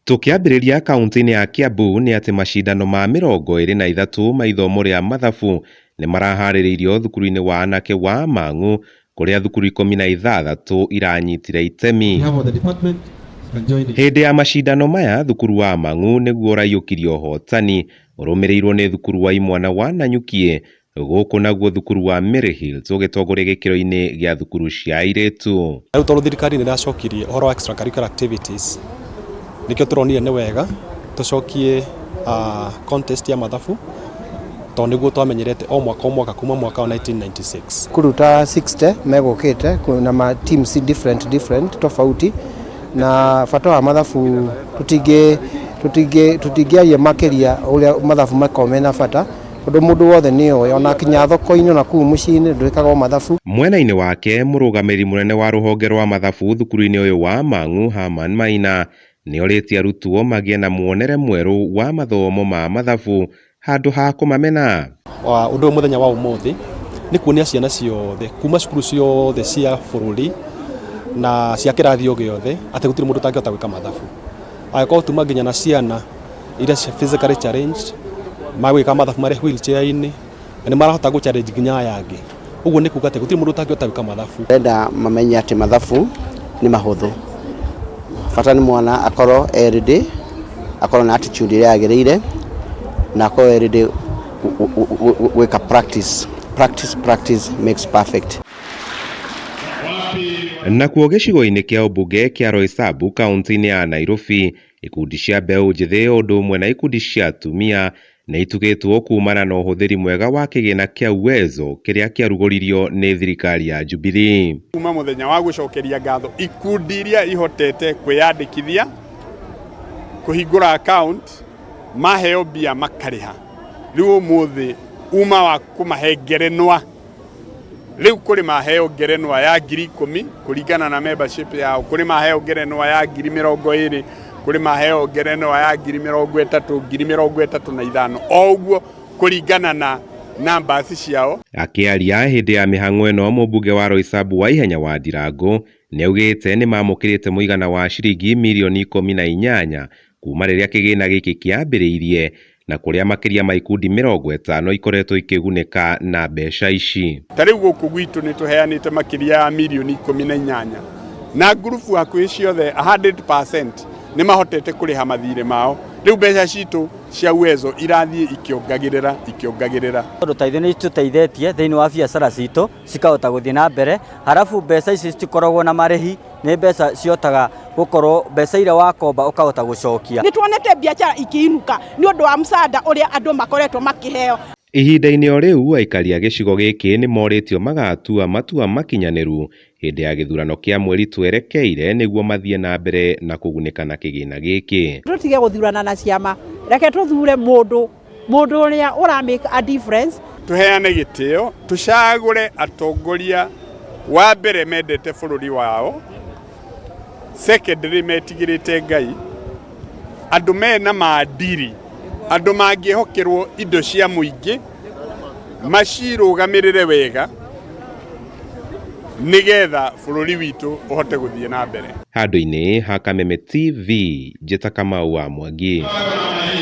Tukiambĩrĩria kaunti-inĩ ya Kiambu nĩ atĩ macindano ma 23 ma ithomo rĩa mathabu nĩ maraharĩrĩirio thukuru-inĩ wa anake wa Mang'u, kũrĩa thukuru 16 iranyitire itemi. Hĩndĩ ya macindano maya thukuru wa Mang'u nĩguo ũraiyũkirio hotani, ũrũmĩrĩirwo nĩ thukuru wa imwana wa Nanyukie, gũkũ naguo thukuru wa Mary Hills ũgĩtongoria gĩkĩro-inĩ gĩa thukuru cia airĩtu. Rĩu tondũ thirikari nĩ ĩracokirie ũhoro wa extracurricular activities, nikio turonire nĩ wega tucokie contest ya mathabu tondũ nĩguo twamenyerete o mwaka kuma mwaka wa 1996. Kuruta 60 megũkĩte kuna ma teams different tofauti, na bata wa mathabu tutingĩaria makĩria ũrĩa mathabu makome na bata, tondũ mũndũ wothe nĩoĩ ona kinya thoko-inĩ na kuu mũciĩ-inĩ ndwĩkaga mathabu. Mwena-inĩ wake mũrũgamĩrĩri mũnene wa rũhonge rwa mathabu thukuru-inĩ ũyũ wa Mang'u Herman Maina nĩ orĩtie arutwo magĩe na muonere mwerũ wa mathomo ma mathabu handũ ha kũmamena. Ũndũ ũyũ mũthenya wa ũmũthĩ nĩ kuonia ciana ciothe kuma cukuru ciothe cia bũrũri na cia kĩrathi o gĩothe atĩ gũtirĩ mũndũ ũtangĩhota gwĩka mathabu. Agĩkorwo tuma nginya na ciana iria physically challenged magwĩka mathabu marĩ wheelchair-inĩ, na nĩ marahota gũ challenge nginya aya angĩ. Ũguo nĩ kuuga atĩ gũtirĩ mũndũ ũtangĩhota gwĩka mathabu. Ndenda mamenye atĩ mathabu nĩ mahũthũ. Bata nĩ mwana akorwo ready, akorwo na attitude ĩrĩa yagĩrĩire, na akorwo ready gwĩka practice makes perfect. Nakuo gĩcigo-inĩ kĩa ũmbunge kĩa Roysambu kaunti-inĩ ya Nairobi, ikundi cia mbeũ njĩthĩ ũndũ ũmwe na ikundi cia atumia nĩ itugĩtwo kumana na ũhũthĩri mwega wa kĩgĩna kĩa Uwezo kĩrĩa kĩarugũririo nĩ thirikari ya Jubilee. Kuma mũthenya wa gũcokeria ngatho ikundi iria ihotete kwĩyandĩkithia kũhingũra account maheo mbia makarĩha. Rĩu ũmũthĩ uma wa kũmahe ngerenwa, rĩu kũrĩ maheo ngerenwa ya 10,000 kũringana na membership yao, kũrĩ maheo ngerenwa ya 20,000, kũrĩ maheo ngerenwa ya 30,000, 35,000, o ũguo kũringana na numbers ciao. Akĩaria hĩndĩ ya mĩhang'o ĩno mũmbunge wa Roysambu wa ihenya wa Ndirango nĩ augĩte nĩ mamũkĩrĩte mũigana wa ciringi mirioni 18 kuma rĩrĩa kĩgĩna gĩkĩ kĩambĩrĩirie, na kũrĩa makĩria ma ikundi 50 ikoretwo ikĩgunĩka na mbeca ici. Ta rĩu gũkũ gwitũ nĩ tũheanĩte makĩria ya mirioni 18, na ngurubu hakuhĩ ciothe 100% nĩ mahotete kũrĩha mathirĩ mao. Rĩu mbeca citũ cia Uwezo irathiĩ ikĩongagĩrĩra. Tũteithio nĩ tũteithĩtie thĩinĩ wa biacara citũ cikahota gũthiĩ na mbere, halafu mbeca ici citikoragwo na marĩhi, nĩ mbeca cihotaga gũkorwo mbeca iria wakomba ũkahota gũcokia. Nĩ tuonete biacara ikiinuka nĩ ũndũ wa msaada ũrĩa andũ makoretwo makĩheo. Ihinda-inĩ o rĩu aikari a gĩcigo gĩkĩ nĩ morĩtio magatua matua makinyanĩru hĩndĩ ya gĩthurano kĩa mweri twerekeire nĩguo mathiĩ na mbere na kũgunĩka na kĩgĩna gĩkĩ. Tũtige gũthurana na ciama, reke tũthure mũndũ ũrĩa ũra make a difference. Tũheane gĩtĩo, tũcagũre atongoria wa mbere mendete bũrũri wao, secondary metigĩrĩte Ngai, andũ mena maadili, andũ mangĩhokerwo indo cia mũingĩ, macirũgamĩrĩre wega nĩgetha bũrũri witũ ũhote gũthiĩ na mbere. Handũ-inĩ ha Kameme TV, njĩta Kamau wa Mwangi.